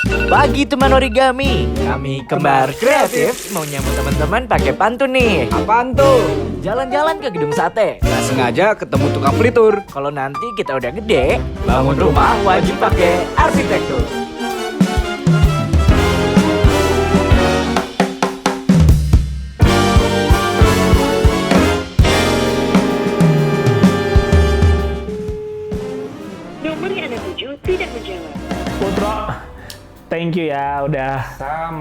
Bagi teman origami, kami Kembar Kreatif mau nyambut teman-teman pakai pantun nih. Apaan tuh? Jalan-jalan ke gedung sate. Nggak sengaja ketemu tukang pelitur. Kalau nanti kita udah gede, bangun rumah wajib pakai arsitektur. Nomor yang Anda tuju tidak menjawab. Putro, thank you ya udah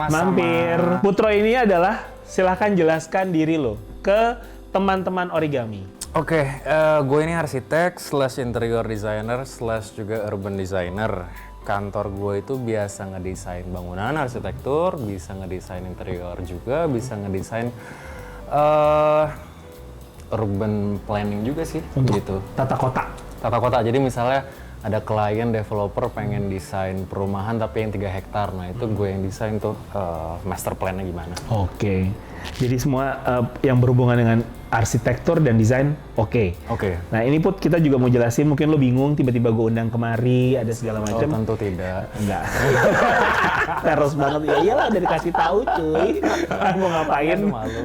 mampir. Putro ini adalah silahkan jelaskan diri lo ke teman-teman origami. Oke, gue ini arsitek slash interior designer slash juga urban designer. Kantor gue itu biasa ngedesain bangunan arsitektur, bisa ngedesain interior juga, bisa ngedesain urban planning juga sih. Untuk gitu. tata kota. Tata kota, jadi misalnya ada klien developer pengen desain perumahan tapi yang 3 hektar, nah itu gue yang desain tuh master plan-nya gimana. Oke, jadi semua yang berhubungan dengan arsitektur dan desain, oke. Oke. Nah ini Put, kita juga mau jelasin, mungkin lo bingung tiba-tiba gue undang kemari, ada segala Oh, macam. tentu tidak. Enggak. Terus banget, ya iyalah udah dikasih tahu cuy. Mau ngapain? Malu.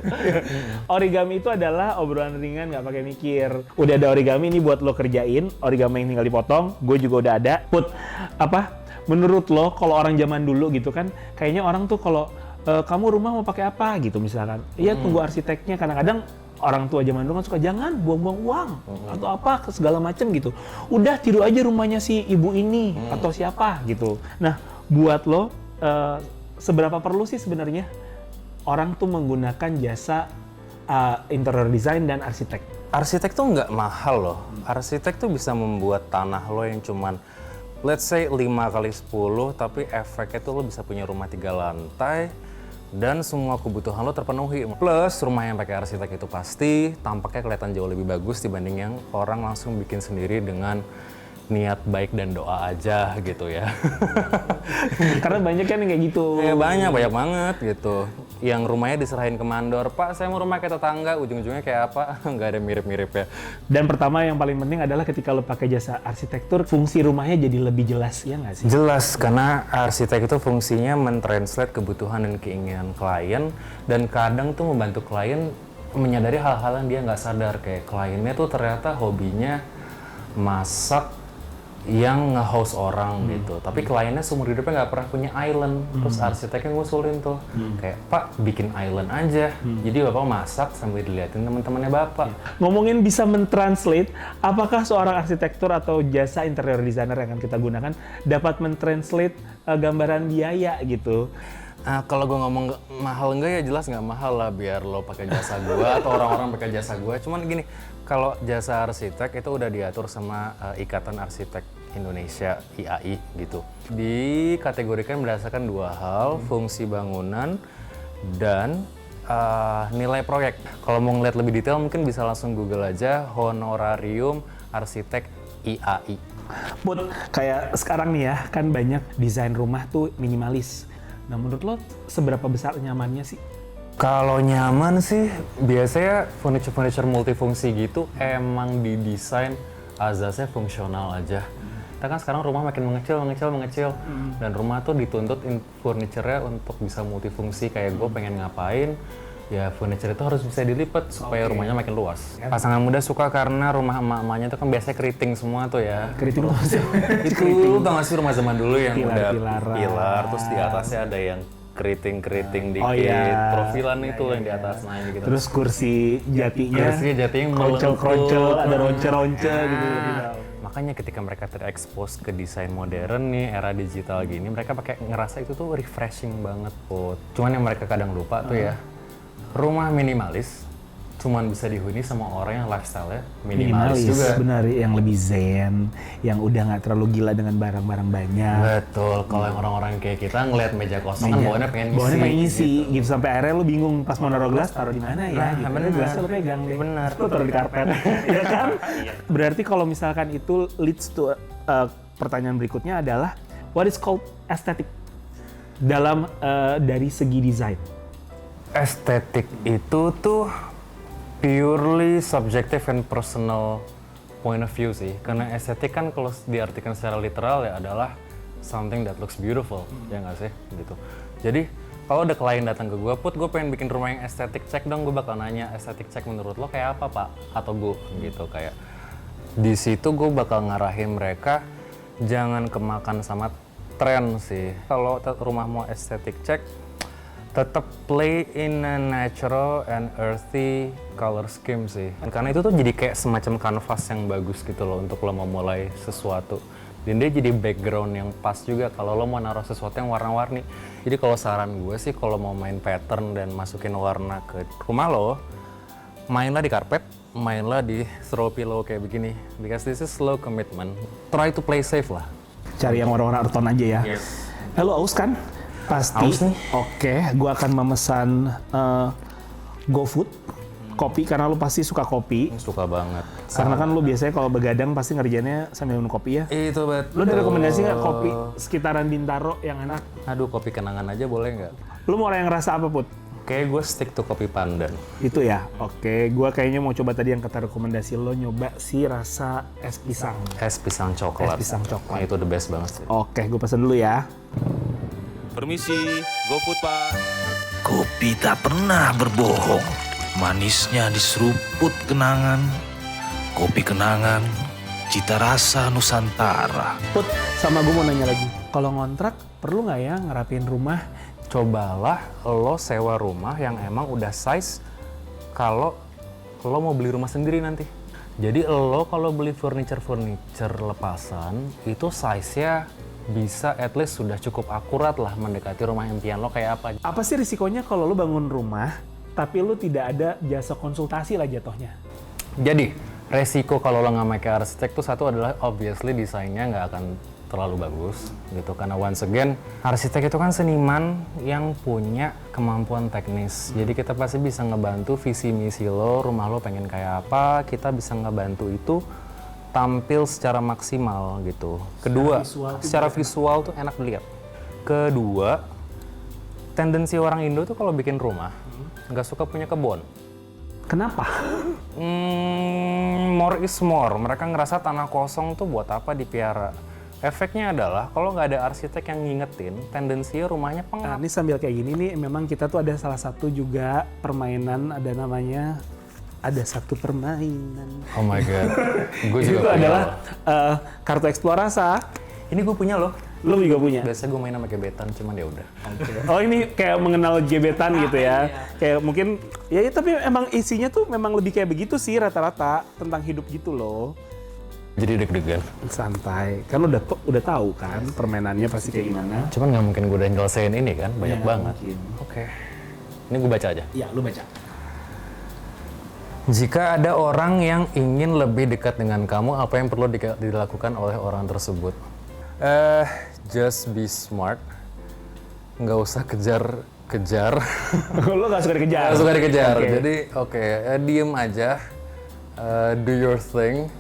Origami itu adalah obrolan ringan, nggak pakai mikir. Udah ada origami ini buat lo kerjain, origami yang tinggal dipotong, gue juga udah ada. Put, apa? Menurut lo, kalau orang zaman dulu gitu kan, kayaknya orang tuh kalau kamu rumah mau pakai apa gitu misalkan, iya tunggu arsiteknya. Kadang-kadang orang tua zaman dulu kan suka jangan buang-buang uang atau apa segala macem gitu. Udah tiru aja rumahnya si ibu ini atau siapa gitu. Nah, buat lo seberapa perlu sih sebenarnya orang tuh menggunakan jasa interior design dan arsitek? Arsitek tuh nggak mahal loh. Arsitek tuh bisa membuat tanah lo yang cuman let's say 5 kali 10, tapi efeknya tuh lo bisa punya rumah 3 lantai dan semua kebutuhan lo terpenuhi. Plus rumah yang pakai arsitek itu pasti tampaknya kelihatan jauh lebih bagus dibanding yang orang langsung bikin sendiri dengan niat baik dan doa aja gitu ya. Karena banyak kan yang kayak gitu. Ya, banyak banget gitu. Yang rumahnya diserahin ke mandor, Pak saya mau rumah kayak tetangga, ujung-ujungnya kayak apa? Nggak ada mirip-miripnya. Dan pertama yang paling penting adalah ketika lo pakai jasa arsitektur, fungsi rumahnya jadi lebih jelas, ya nggak sih? Jelas, karena arsitek itu fungsinya mentranslate kebutuhan dan keinginan klien, dan kadang tuh membantu klien menyadari hal-hal yang dia nggak sadar. Kayak kliennya tuh ternyata hobinya masak yang nge-host orang gitu, tapi kliennya seumur hidupnya nggak pernah punya island. Terus arsiteknya ngusulin tuh kayak, Pak bikin island aja, jadi bapak masak sambil diliatin teman-temannya bapak. Ngomongin bisa mentranslate, apakah seorang arsitektur atau jasa interior designer yang akan kita gunakan dapat mentranslate gambaran biaya gitu? Nah, kalau gue ngomong mahal enggak, ya jelas nggak mahal lah, biar lo pakai jasa gue atau orang-orang pakai jasa gue. Cuman gini, kalau jasa arsitek itu udah diatur sama Ikatan Arsitek Indonesia IAI gitu. Dikategorikan berdasarkan 2 hal, fungsi bangunan dan nilai proyek. Kalau mau ngeliat lebih detail mungkin bisa langsung Google aja honorarium arsitek IAI. Put, kayak sekarang nih ya, kan banyak desain rumah tuh minimalis. Nah menurut lo seberapa besar nyamannya sih? Kalau nyaman sih, biasanya furniture multifungsi gitu emang didesain azasnya fungsional aja. Kita kan sekarang rumah makin mengecil, dan rumah tuh dituntut furniture-nya untuk bisa multifungsi. Kayak gue pengen ngapain, ya furniture itu harus bisa dilipat supaya rumahnya makin luas. Pasangan muda suka karena rumah emak-emaknya tuh kan biasanya keriting semua tuh ya. Keriting lo Itu lu tau gak sih rumah zaman dulu yang udah Pilar-pilaran. pilar, terus di atasnya ada yang keriting-keriting dikit, Oh, iya. profilan itu yang di atas naik gitu. Terus kursi jatinya, Kursinya jatinya kroncel-kroncel, melengkung. ada ronce-ronce gitu. Makanya ketika mereka terekspos ke desain modern nih, era digital gini, mereka pakai ngerasa itu tuh refreshing banget, Put. Cuman yang mereka kadang lupa tuh ya, rumah minimalis cuman bisa dihuni sama orang yang lifestyle-nya minimalis juga. Benar, yang lebih zen, yang udah nggak terlalu gila dengan barang-barang banyak. Betul, kalau yang orang-orang kayak kita ngeliat meja kosong kan bawaannya pengen ngisi. Bawaannya pengen ngisi, gitu. Sampai akhirnya lu bingung pas mau naruh gelas, taruh di mana ya? Nah, gitu. bener. Gelasnya lu pegang deh. Bener. Lu taruh di karpet, ya kan? Berarti kalau misalkan itu leads to pertanyaan berikutnya adalah, what is called aesthetic dalam dari segi desain? Estetik itu tuh purely subjective and personal point of view sih. Karena estetik kan kalau diartikan secara literal ya adalah something that looks beautiful, ya nggak sih? Gitu. Jadi kalau ada klien datang ke gue, Put, gue pengen bikin rumah yang estetik, cek dong, gue bakal nanya, estetik cek menurut lo kayak apa, Pak? Atau Bu, gitu. Kayak di situ gue bakal ngarahin mereka jangan kemakan sama tren sih. Kalau rumah mau estetik cek, tetap play in a natural and earthy color scheme sih. Karena itu tuh jadi kayak semacam kanvas yang bagus gitu loh untuk lo mau mulai sesuatu. Dan dia jadi background yang pas juga kalau lo mau naruh sesuatu yang warna-warni. Jadi kalau saran gue sih kalau mau main pattern dan masukin warna ke rumah lo, mainlah di karpet, mainlah di throw pillow kayak begini. Because this is slow commitment. Try to play safe lah. Cari yang warna-warna earth tone aja ya. Lo aus kan? Pasti. Aus nih. Oke, gue akan memesan GoFood kopi karena lu pasti suka kopi. Suka banget. Karena kan lu biasanya kalau begadang pasti ngerjainnya sambil minum kopi ya. Itu betul. Lu ada rekomendasi nggak kopi sekitaran Bintaro yang enak? Aduh, kopi kenangan aja boleh nggak? Lu mau orang yang rasa apa, Put? Kayak gue stick to kopi pandan. Itu ya? Oke, gua kayaknya mau coba tadi yang kata rekomendasi lo, nyoba si rasa es pisang. Es pisang coklat. Es pisang coklat. Itu the best banget sih. Oke, gue pesen dulu ya. Permisi, GoFood Pak. Kopi tak pernah berbohong. Manisnya diseruput kenangan. Kopi kenangan, cita rasa Nusantara. Put, sama gue mau nanya lagi. Kalau ngontrak, perlu nggak ya ngerapin rumah? Cobalah lo sewa rumah yang emang udah size kalau lo mau beli rumah sendiri nanti. Jadi lo kalau beli furniture lepasan, itu size-nya bisa at least sudah cukup akurat lah mendekati rumah impian lo kayak apa. Apa sih risikonya kalau lo bangun rumah, tapi lo tidak ada jasa konsultasi lah jatuhnya? Jadi, resiko kalau lo nggak pakai arsitek tuh satu adalah obviously desainnya nggak akan terlalu bagus gitu. Karena once again, arsitek itu kan seniman yang punya kemampuan teknis. Jadi kita pasti bisa ngebantu visi misi lo, rumah lo pengen kayak apa, kita bisa ngebantu itu tampil secara maksimal gitu. Kedua, secara visual tuh enak dilihat. Kedua, tendensi orang Indo tuh kalau bikin rumah nggak suka punya kebun. Kenapa? More is more. Mereka ngerasa tanah kosong tuh buat apa dipiara. Efeknya adalah kalau nggak ada arsitek yang ngingetin, tendensinya rumahnya Nah, pengap. ini sambil kayak gini nih, memang kita tuh ada salah satu juga permainan, ada namanya, ada satu permainan. Oh my god, gue Itu juga punya. adalah kartu eksplorasa. Ini gue punya loh. Lo juga punya? Biasanya gue main sama gebetan, cuman ya udah. Oh, ini kayak mengenal gebetan gitu ya. Kayak mungkin, ya tapi emang isinya tuh memang lebih kayak begitu sih rata-rata, tentang hidup gitu loh. Jadi deg-degan. Santai, kan udah tahu kan permainannya pasti kayak gimana. Cuman nggak mungkin gue udah nyelesain ini kan, banyak Ya, banget. mungkin. Oke. Ini gue baca aja. Iya, lu baca. Jika ada orang yang ingin lebih dekat dengan kamu, apa yang perlu dilakukan oleh orang tersebut? Just be smart. Nggak usah kejar-kejar. Lo gak suka dikejar? Nggak suka dikejar. Oke. Jadi, diem aja. Do your thing.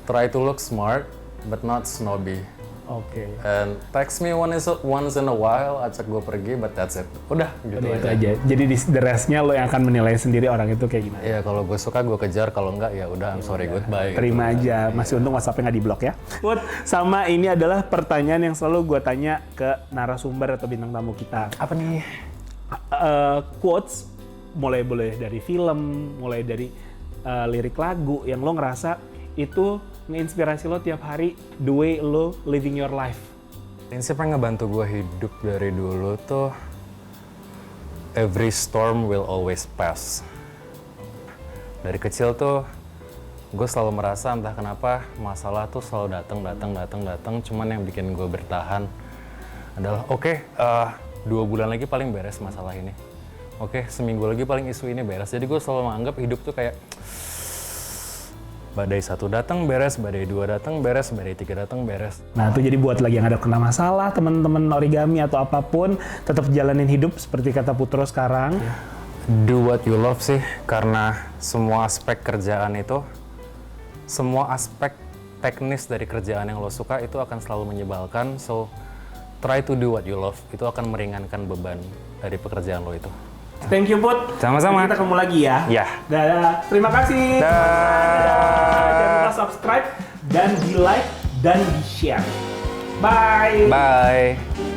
Try to look smart, but not snobby. Oke. And text me once in a while, ajak gue pergi, but that's it. Udah, gitu Udah itu aja. aja. Jadi the rest-nya lo yang akan menilai sendiri orang itu kayak gimana. Ya kalau gue suka gue kejar, kalau enggak ya udah I'm sorry goodbye. Terima aja, masih untung WhatsApp-nya nggak diblok ya. Put, sama ini adalah pertanyaan yang selalu gue tanya ke narasumber atau bintang tamu kita. Apa nih? Quotes, mulai dari film, mulai dari lirik lagu yang lo ngerasa itu ngeinspirasi lo tiap hari, the way lo living your life. Prinsip yang ngebantu gue hidup dari dulu tuh every storm will always pass. Dari kecil tuh gue selalu merasa entah kenapa masalah tuh selalu datang. Cuman yang bikin gue bertahan adalah 2 bulan lagi paling beres masalah ini. Seminggu lagi paling isu ini beres. Jadi gue selalu menganggap hidup tuh kayak badai 1 datang beres, badai 2 datang beres, badai 3 datang beres. Nah, itu jadi buat lagi yang ada kena masalah, teman-teman origami atau apapun, tetap jalanin hidup seperti kata Putro sekarang. Do what you love sih, karena semua aspek kerjaan itu, semua aspek teknis dari kerjaan yang lo suka itu akan selalu menyebalkan. So, try to do what you love, itu akan meringankan beban dari pekerjaan lo itu. Thank you, Put. Sama-sama. Nanti kita ketemu lagi ya. Ya. Dadah. Terima kasih. Dah. Jangan lupa subscribe dan di like dan di share. Bye. Bye.